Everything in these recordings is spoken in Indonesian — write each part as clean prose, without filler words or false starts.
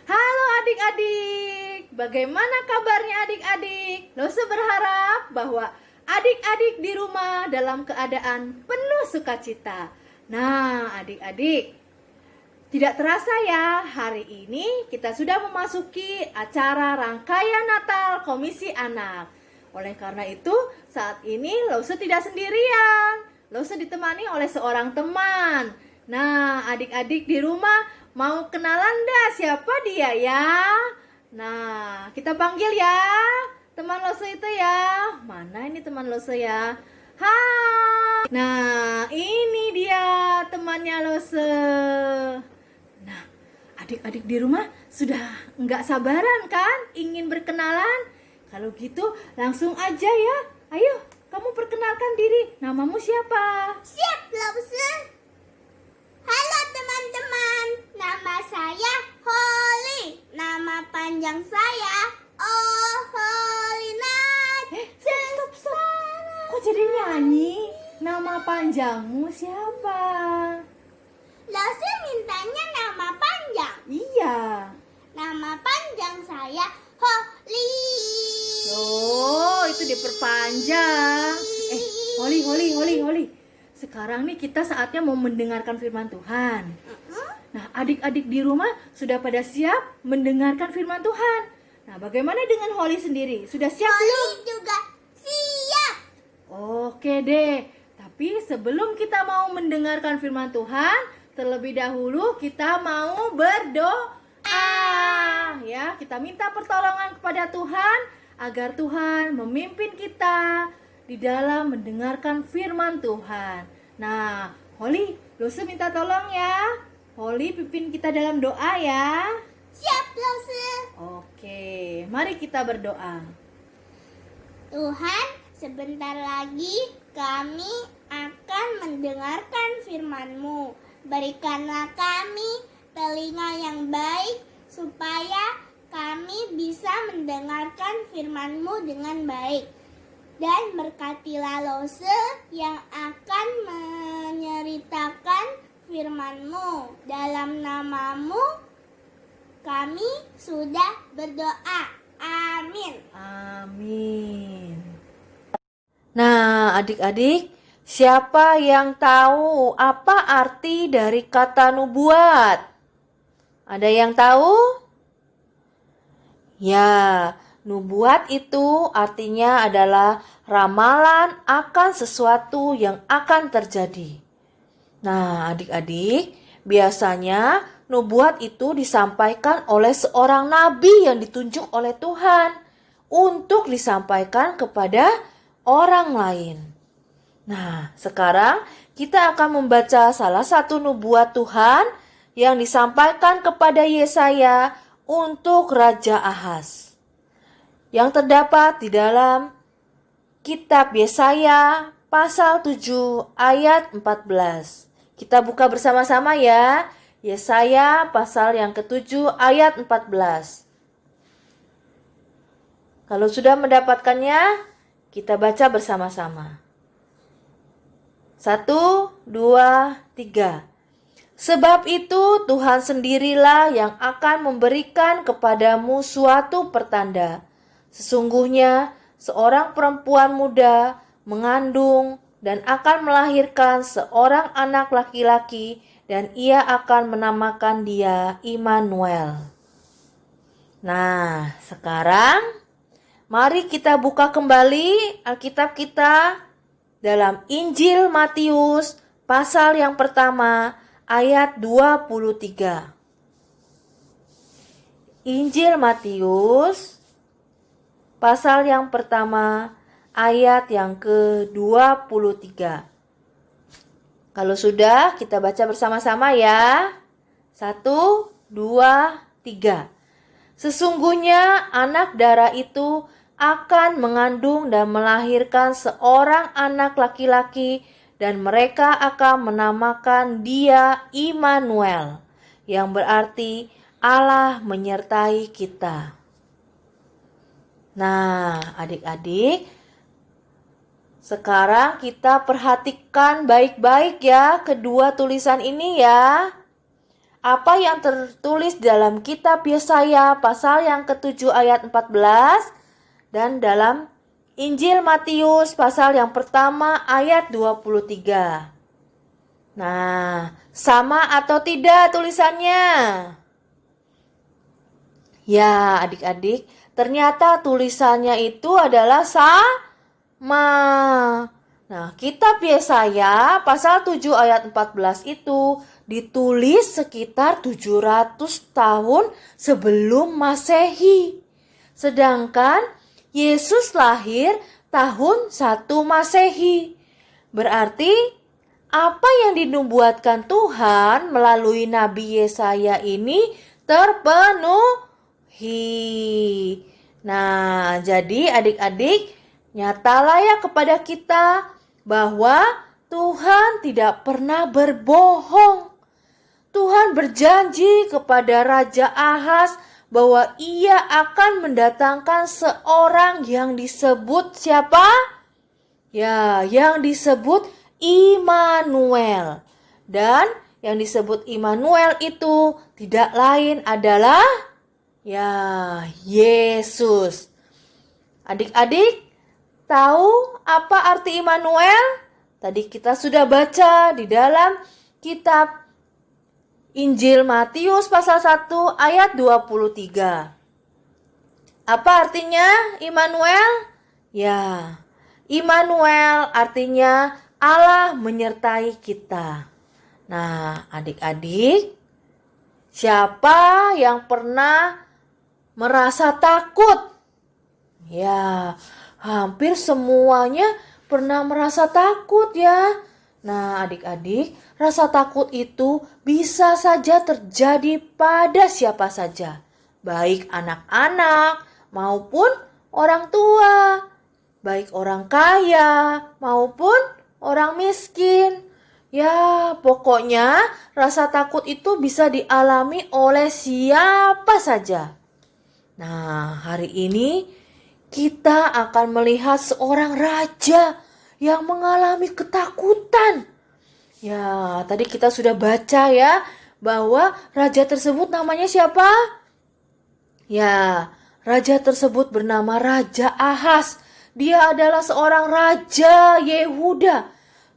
Halo adik-adik, bagaimana kabarnya adik-adik? Lose berharap bahwa adik-adik di rumah dalam keadaan penuh sukacita. Nah adik-adik, tidak terasa ya, hari ini kita sudah memasuki acara rangkaian Natal Komisi Anak. Oleh karena itu, saat ini Lose tidak sendirian. Lose ditemani oleh seorang teman. Nah, adik-adik di rumah mau kenalan dah siapa dia ya? Nah, kita panggil ya teman Lose itu ya. Mana ini teman Lose ya? Hai. Nah, ini dia temannya Lose. Nah, adik-adik di rumah sudah nggak sabaran kan ingin berkenalan? Kalau gitu langsung aja ya. Ayo, kamu perkenalkan diri. Namamu siapa? Siap, Lause. Halo teman-teman, nama saya Holly. Nama panjang saya Holina. Stop. Kok jadi nyanyi? Nama panjangmu siapa? Lause mintanya nama panjang. Iya. Nama panjang saya Holly. Oh, itu diperpanjang. Holly. Sekarang nih kita saatnya mau mendengarkan firman Tuhan. Nah, adik-adik di rumah sudah pada siap mendengarkan firman Tuhan. Nah, bagaimana dengan Holly sendiri? Sudah siap belum? Holly juga siap. Oke deh. Tapi sebelum kita mau mendengarkan firman Tuhan, terlebih dahulu kita mau berdoa. Ya, kita minta pertolongan kepada Tuhan agar Tuhan memimpin kita di dalam mendengarkan firman Tuhan. Nah, Holly, Lose minta tolong ya. Holly pimpin kita dalam doa ya. Siap, Lause. Oke, mari kita berdoa. Tuhan, sebentar lagi kami akan mendengarkan firman-Mu. Berikanlah kami telinga yang baik supaya kami bisa mendengarkan firman-Mu dengan baik. Dan berkatilah Lose yang akan menceritakan firman-Mu. Dalam nama-Mu kami sudah berdoa. Amin. Amin. Nah, adik-adik, siapa yang tahu apa arti dari kata nubuat? Ada yang tahu? Ya, nubuat itu artinya adalah ramalan akan sesuatu yang akan terjadi. Nah, adik-adik, biasanya nubuat itu disampaikan oleh seorang nabi yang ditunjuk oleh Tuhan untuk disampaikan kepada orang lain. Nah, sekarang kita akan membaca salah satu nubuat Tuhan yang disampaikan kepada Yesaya untuk Raja Ahaz, yang terdapat di dalam kitab Yesaya pasal 7 ayat 14. Kita buka bersama-sama ya. Yesaya pasal yang ke-7 ayat 14. Kalau sudah mendapatkannya, kita baca bersama-sama. 1, 2, 3. Sebab itu Tuhan sendirilah yang akan memberikan kepadamu suatu pertanda. Sesungguhnya seorang perempuan muda mengandung dan akan melahirkan seorang anak laki-laki, dan ia akan menamakan dia Immanuel. Nah, sekarang mari kita buka kembali Alkitab kita dalam Injil Matius pasal yang pertama ayat 23. Injil Matius pasal yang pertama ayat yang ke-23. Kalau sudah, kita baca bersama-sama ya. 1, 2, 3. Sesungguhnya anak darah itu akan mengandung dan melahirkan seorang anak laki-laki, dan mereka akan menamakan dia Immanuel, yang berarti Allah menyertai kita. Nah, adik-adik, sekarang kita perhatikan baik-baik ya kedua tulisan ini ya. apa yang tertulis dalam kitab Yesaya pasal yang ke-7 ayat 14 dan dalam Injil Matius pasal yang pertama ayat 23. Nah, sama atau tidak tulisannya? Ya, adik-adik, ternyata tulisannya itu adalah sama. Nah, kitab Yesaya pasal 7 ayat 14 itu ditulis sekitar 700 tahun sebelum Masehi. Sedangkan Yesus lahir tahun 1 Masehi. Berarti apa yang dinubuatkan Tuhan melalui Nabi Yesaya ini terpenuhi. Nah, jadi adik-adik, nyatalah ya kepada kita bahwa Tuhan tidak pernah berbohong. Tuhan berjanji kepada Raja Ahaz bahwa ia akan mendatangkan seorang yang disebut siapa? Ya, yang disebut Immanuel. Dan yang disebut Immanuel itu tidak lain adalah ya, Yesus. Adik-adik, tahu apa arti Immanuel? Tadi kita sudah baca di dalam kitab Injil Matius pasal 1 ayat 23. Apa artinya Immanuel? Ya, Immanuel artinya Allah menyertai kita. Nah, adik-adik, siapa yang pernah merasa takut? Ya, hampir semuanya pernah merasa takut ya. Nah, adik-adik, rasa takut itu bisa saja terjadi pada siapa saja, baik anak-anak maupun orang tua, baik orang kaya maupun orang miskin. Ya, pokoknya rasa takut itu bisa dialami oleh siapa saja. Nah, hari ini kita akan melihat seorang raja yang mengalami ketakutan. Ya, tadi kita sudah baca ya bahwa raja tersebut namanya siapa? Ya, raja tersebut bernama Raja Ahaz. Dia adalah seorang raja Yehuda.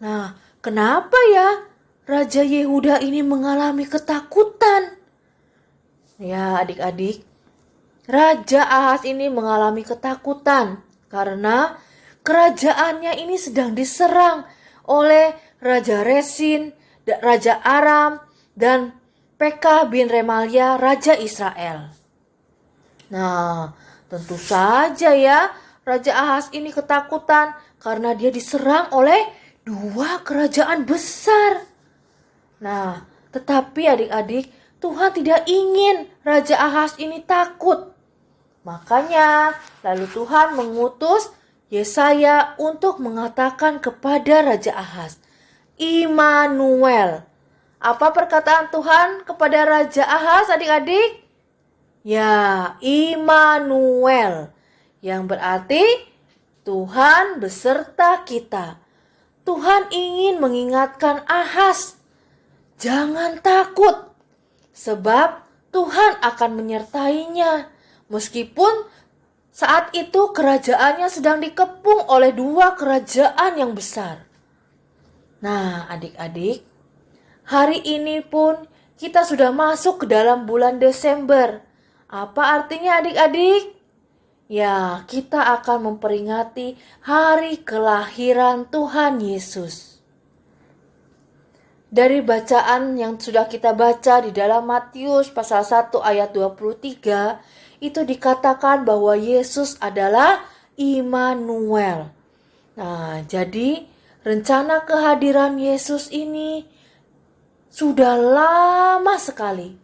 Nah, kenapa ya Raja Yehuda ini mengalami ketakutan? Ya, adik-adik, Raja Ahaz ini mengalami ketakutan karena kerajaannya ini sedang diserang oleh Raja Resin, Raja Aram, dan Pekah bin Remalia, Raja Israel. Nah, tentu saja ya, Raja Ahaz ini ketakutan karena dia diserang oleh dua kerajaan besar. Nah, tetapi adik-adik, Tuhan tidak ingin Raja Ahaz ini takut. Makanya, lalu Tuhan mengutus Yesaya untuk mengatakan kepada Raja Ahaz, Immanuel. Apa perkataan Tuhan kepada Raja Ahaz, adik-adik? Ya, Immanuel, yang berarti Tuhan beserta kita. Tuhan ingin mengingatkan Ahaz, jangan takut, sebab Tuhan akan menyertainya. Meskipun saat itu kerajaannya sedang dikepung oleh dua kerajaan yang besar. Nah, adik-adik, hari ini pun kita sudah masuk ke dalam bulan Desember. Apa artinya adik-adik? Ya, kita akan memperingati hari kelahiran Tuhan Yesus. Dari bacaan yang sudah kita baca di dalam Matius pasal 1 ayat 23, itu dikatakan bahwa Yesus adalah Immanuel. Nah, jadi rencana kehadiran Yesus ini sudah lama sekali.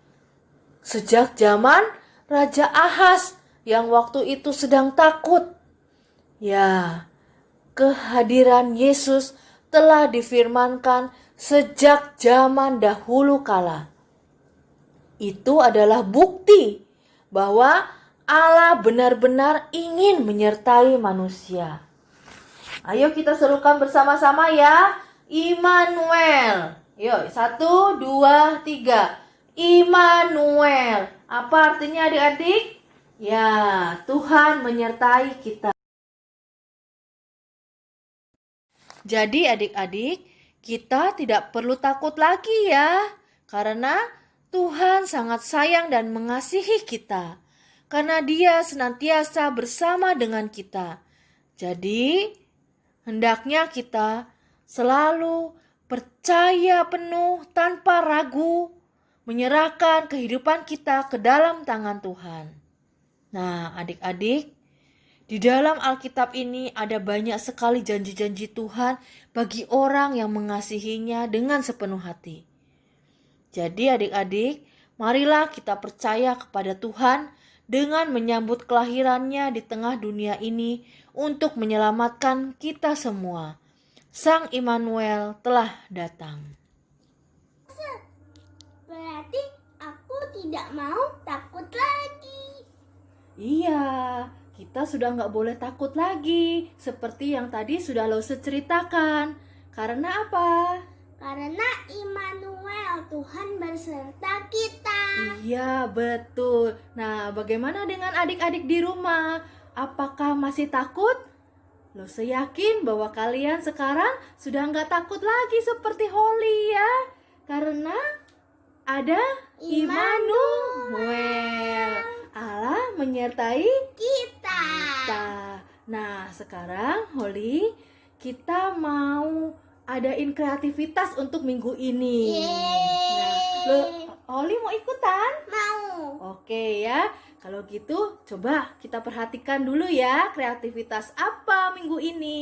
Sejak zaman Raja Ahaz yang waktu itu sedang takut. Ya, kehadiran Yesus telah difirmankan sejak zaman dahulu kala. Itu adalah bukti bahwa Allah benar-benar ingin menyertai manusia. Ayo kita serukan bersama-sama ya. Immanuel. Yuk, 1, 2, 3. Immanuel. Apa artinya adik-adik? Ya, Tuhan menyertai kita. Jadi adik-adik, kita tidak perlu takut lagi ya, karena Tuhan sangat sayang dan mengasihi kita, karena Dia senantiasa bersama dengan kita. Jadi, hendaknya kita selalu percaya penuh tanpa ragu, menyerahkan kehidupan kita ke dalam tangan Tuhan. Nah, adik-adik, di dalam Alkitab ini ada banyak sekali janji-janji Tuhan bagi orang yang mengasihinya dengan sepenuh hati. Jadi adik-adik, marilah kita percaya kepada Tuhan dengan menyambut kelahirannya di tengah dunia ini untuk menyelamatkan kita semua. Sang Immanuel telah datang. Berarti aku tidak mau takut lagi. Iya, kita sudah nggak boleh takut lagi, seperti yang tadi sudah Lose ceritakan. Karena apa? Karena Immanuel, Tuhan berserta kita. Iya, betul. Nah, bagaimana dengan adik-adik di rumah? Apakah masih takut? Lose yakin bahwa kalian sekarang sudah nggak takut lagi seperti Holly ya. Karena ada Immanuel. Allah menyertai Kita. Nah, sekarang Holly, kita mau adain kreativitas untuk minggu ini. Nah, Holly mau ikutan? Mau. Oke ya. Kalau gitu, coba kita perhatikan dulu ya kreativitas apa minggu ini.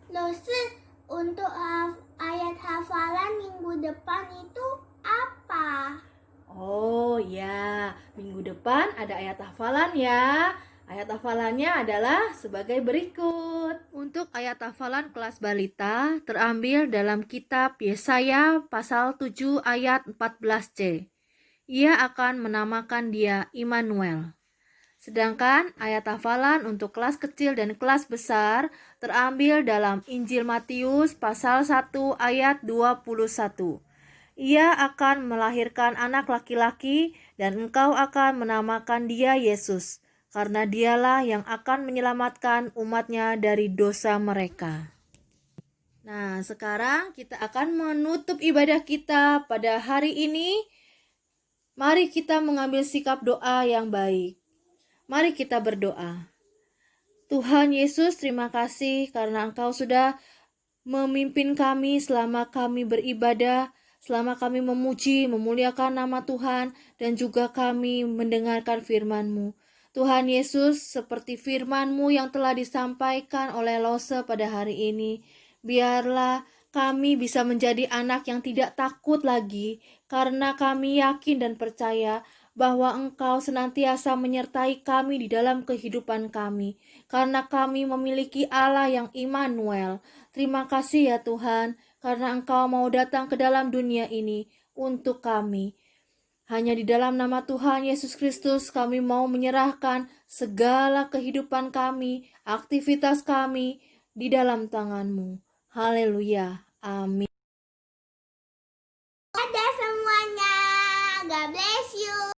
Lose, untuk ayat hafalan minggu depan itu apa? Oh ya, minggu depan ada ayat hafalan ya. Ayat hafalannya adalah sebagai berikut. Untuk ayat hafalan kelas balita terambil dalam kitab Yesaya pasal 7 ayat 14c. Ia akan menamakan dia Immanuel. Sedangkan ayat hafalan untuk kelas kecil dan kelas besar terambil dalam Injil Matius pasal 1 ayat 21. Ia akan melahirkan anak laki-laki dan engkau akan menamakan dia Yesus, karena dialah yang akan menyelamatkan umatnya dari dosa mereka. Nah, sekarang kita akan menutup ibadah kita pada hari ini. Mari kita mengambil sikap doa yang baik. Mari kita berdoa. Tuhan Yesus, terima kasih karena Engkau sudah memimpin kami selama kami beribadah, selama kami memuji, memuliakan nama Tuhan, dan juga kami mendengarkan firman-Mu. Tuhan Yesus, seperti firman-Mu yang telah disampaikan oleh Lose pada hari ini, biarlah kami bisa menjadi anak yang tidak takut lagi, karena kami yakin dan percaya bahwa Engkau senantiasa menyertai kami di dalam kehidupan kami, karena kami memiliki Allah yang Immanuel. Terima kasih ya Tuhan, karena Engkau mau datang ke dalam dunia ini untuk kami. Hanya di dalam nama Tuhan Yesus Kristus kami mau menyerahkan segala kehidupan kami, aktivitas kami di dalam tangan-Mu. Haleluya. Amin. Dadah semuanya. God bless you.